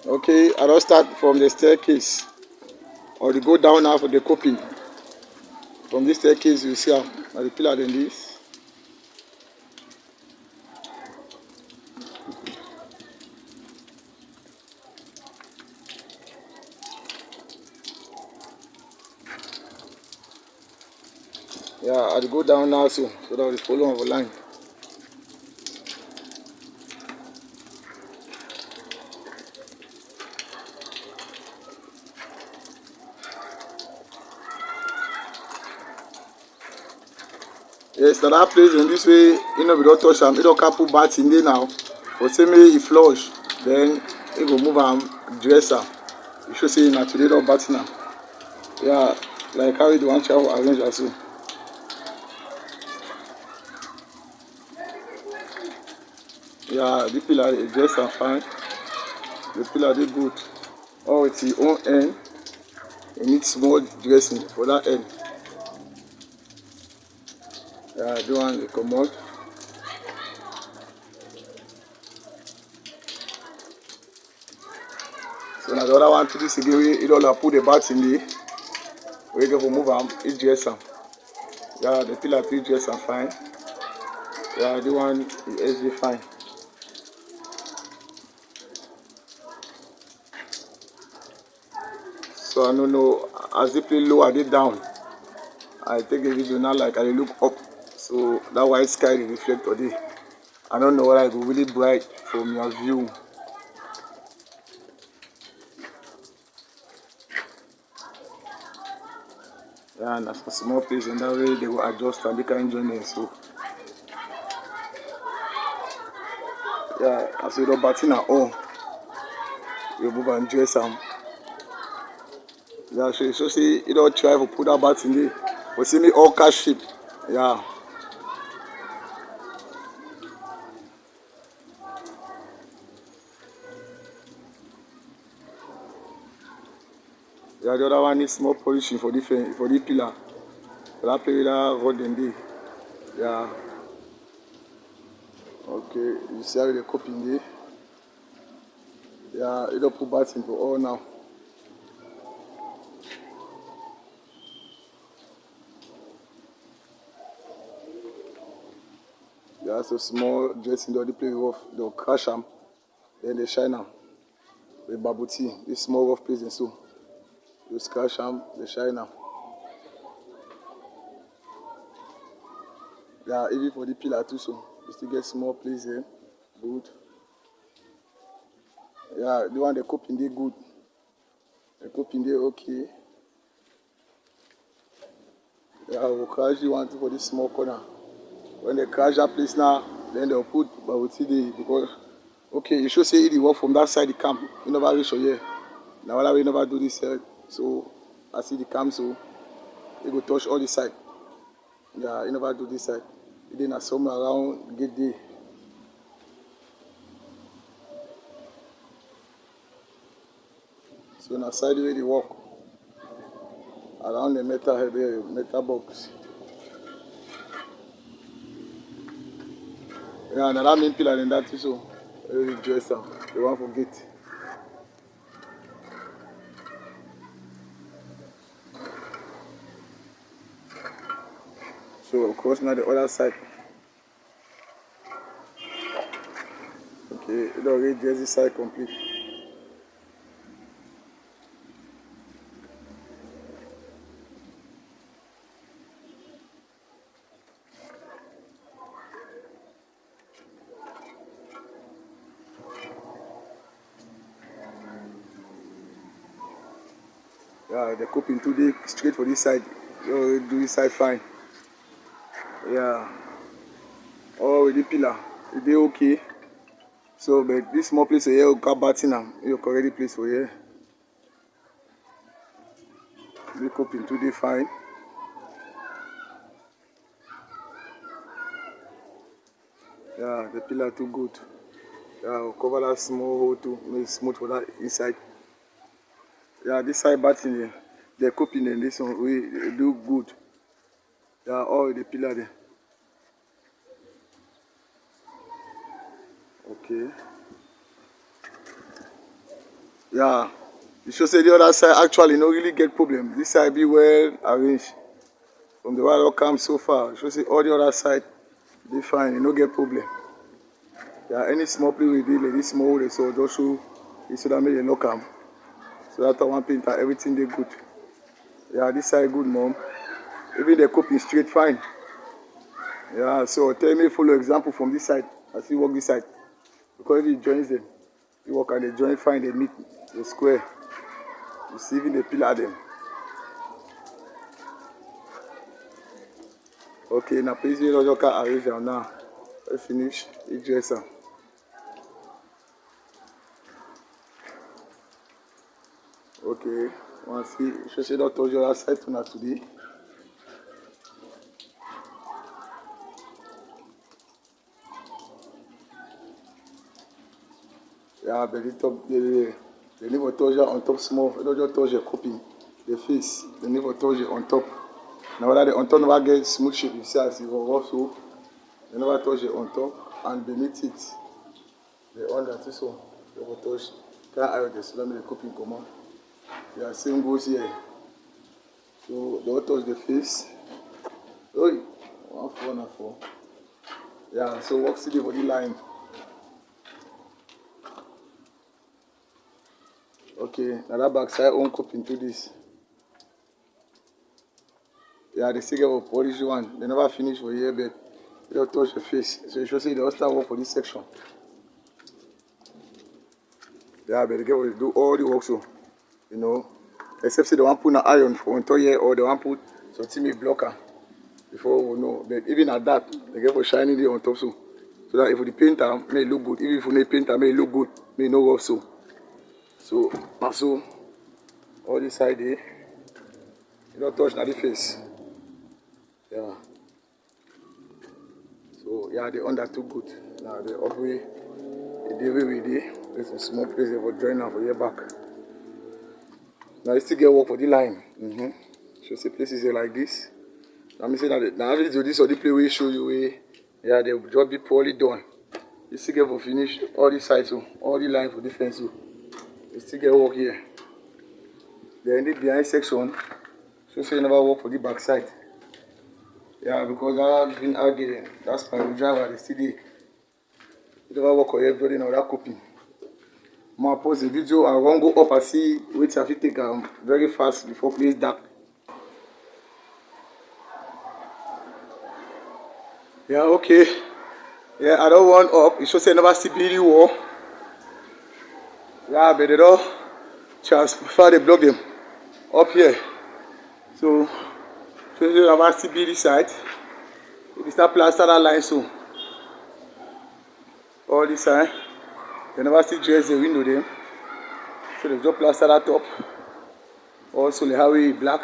Okay, I don't start from the staircase. Or you go down now for the coping. From this staircase, you see how the pillar than this. Yeah, I'll go down now so that we follow on the line. Yes, now that place in this way, you know, we don't touch them. You don't can put bats in there now. But say me he flush, then he go move and dress am. You should say na today don't bat now. Yeah, like how you want to arrange as well. Yeah, the pillar dey dress am fine. The pillar dey good. All with the own end. You need small dressing for that end. Yeah, the one dey comot. So na the other one to this again wey you don put the bat in there. We go for move am, he dress am. Yeah, the pillar fit dress am fine. Yeah, the one is SD fine. So I don't know as the play low, I did down. I take a video now like I dey look up. So that white sky dey reflect on it. I don't know whether it go really bright from your view. Yeah, and as a small place in that way they will adjust and they can join it. So yeah, as you don't batting at all, you move and dress am. Yeah, so see you don't try to put that bat in there. But see me all cash ship. Yeah. Yeah, the other one needs more polishing for the pillar. For that pillar rod in there. Yeah. Okay, you see how they coping there. Yeah, you don't put bats into all now. Yeah, so small dressing the play rough, they'll crash them, then they shine them. With bubble tea, this small rough place and so. You scratch them, they shine them. Yeah, even for the pillar too, so you still get small place here. Good. Yeah, the one they coping they good. They coping they okay. Yeah, we'll crash the one too for this small corner. When they crash that place now, then they'll put bubble tea there because okay, you should say it work from that side the camp. You never reach here. Now why we never do this here. So I see the camp so you go touch all the side. Yeah, you never do this side. You didn't somewhere around get there. So na side where they walk around the metal head there, metal box. Yeah, and that main pillar in that too so really dress am. They won't forget. So of course now the other side. Okay, it already dress this side complete. Yeah, the coping today straight for this side. You already do this side fine. Yeah. Oh, with the pillar, it dey okay. So, but this small place here, you can batting am. You already place for here. The coping today fine. Yeah, the pillar too good. Yeah, we'll cover that small hole too, make it smooth for that inside. Yeah, this side batting the coping and this one we do good. Yeah, all the pillar there. Okay. Yeah. You should say the other side actually no really get problem. This side be well arranged. From the way I come so far, you should say all the other side they fine, you no get problem. Yeah, any small place we did, like this small way, so just show so that make they no come. So that one painter everything they good. Yeah, this side good, mom. Even the coping straight fine. Yeah, so tell me follow example from this side as you work this side. Because if you join them, you work and they join fine, they meet the square. You see even the pillar them. Okay, now please you know can arrange them now. I finish, you dress them. Okay, want to see, should say that told you last side to now today. Yeah, but the top, the never touch you on top small, they don't just touch your copy, the face, they never touch you on top. Now that the on top never get smooth shape, you see as you go off so, they never touch it on top and beneath it, the under too so, they will touch. Can't hide the let me the copy come on. Yeah, same goes here. So they will touch the face. Oh, 1 4 and 4. Yeah, so walk see the body line. Okay, now that backside won't copy into this. Yeah, they still get a polish one. They never finish for here, but they don't touch the face. So you should say they all start work for this section. Yeah, but they get to do all the work so, you know. Except say they want put an iron for on top here or they want put something blocker before we know. But even at that, they get for shining it on top so. So that if the painter may look good, even if you need painter may look good, may no rough so. So also all this side there, you don't touch the face. Yeah. So yeah, the under too good. Now the up way, the way we did, there's a small place there for join now for your back. Now you still get work for the line. So see places here like this. Let me say that now if you do this or the play we show you way, yeah, they will just be poorly done. You still get for finish all the sides so, all the line for the fence so. You still get work here. Then the behind section, so say you never work for the back side. Yeah, because that green algae, that's my driver, they still there. You never work on everybody now that copy. I'll post the video and run go up and see which have to take very fast before place dark. Yeah, okay. Yeah, I don't want up. It should say never see the wall. Yeah, but they don't transfer the block them up here. So you never see the side. If start plaster that line so. All this side. They never still dress the window them. So they just plaster that top. Also the highway black.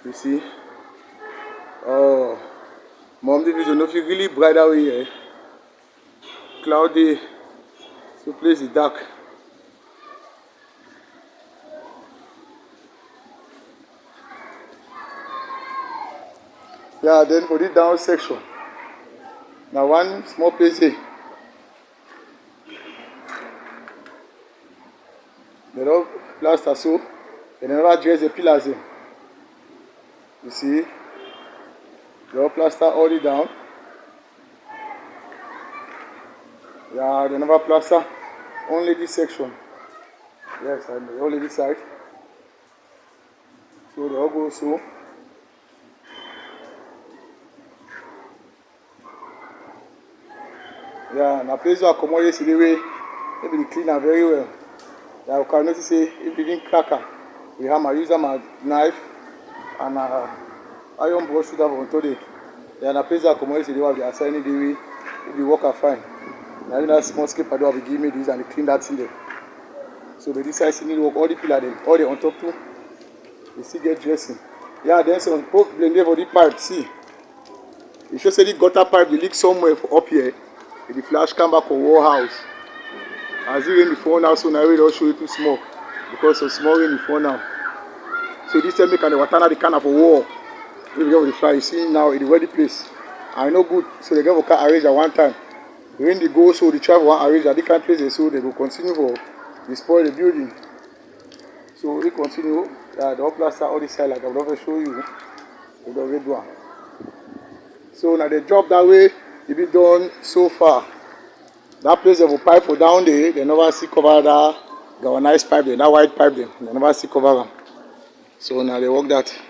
You see. Oh, mom, the vision no feel really bright that way here. Cloudy. So place is dark. Yeah, then for the down section. Now one small place here. They don't plaster so. They never dress the pillars in. You see? They all plaster all it down. Yeah, they never plaster. Only this section. Yes, I know. Only this side. So they all go so. Yeah, now place where I come out yesterday way. Maybe they clean her very well. Yeah, you can notice say if you didn't crack her, we have my use my knife and iron brush shoot on today. Yeah, na place that commodity they have the assigning the way if the work are fine. Now that small skip I do have give me this and they clean that thing there. So but this side still need work all the pillar them, all the on top too. They still get dressing. Yeah, then some problem there for the pipe. See, it should say the gutter pipe they leak somewhere up here. The flash come back on wall house. As it rain before now, so now we don't show you too small because of small rain before now. So this time make the water now the kind of a wall. We get with the fly. You see now in the ready place. I know good. So they get for arrange at one time. When they go, so the travel one arrange at the kind place they so they will continue for e spoil the building. So we continue. The don plaster all this side like I don show you. We don do am. So now the job that way e be done so far. That place they will pipe for down there. They never see cover that galvanized pipe. That white pipe. They never see cover them. So now they work that.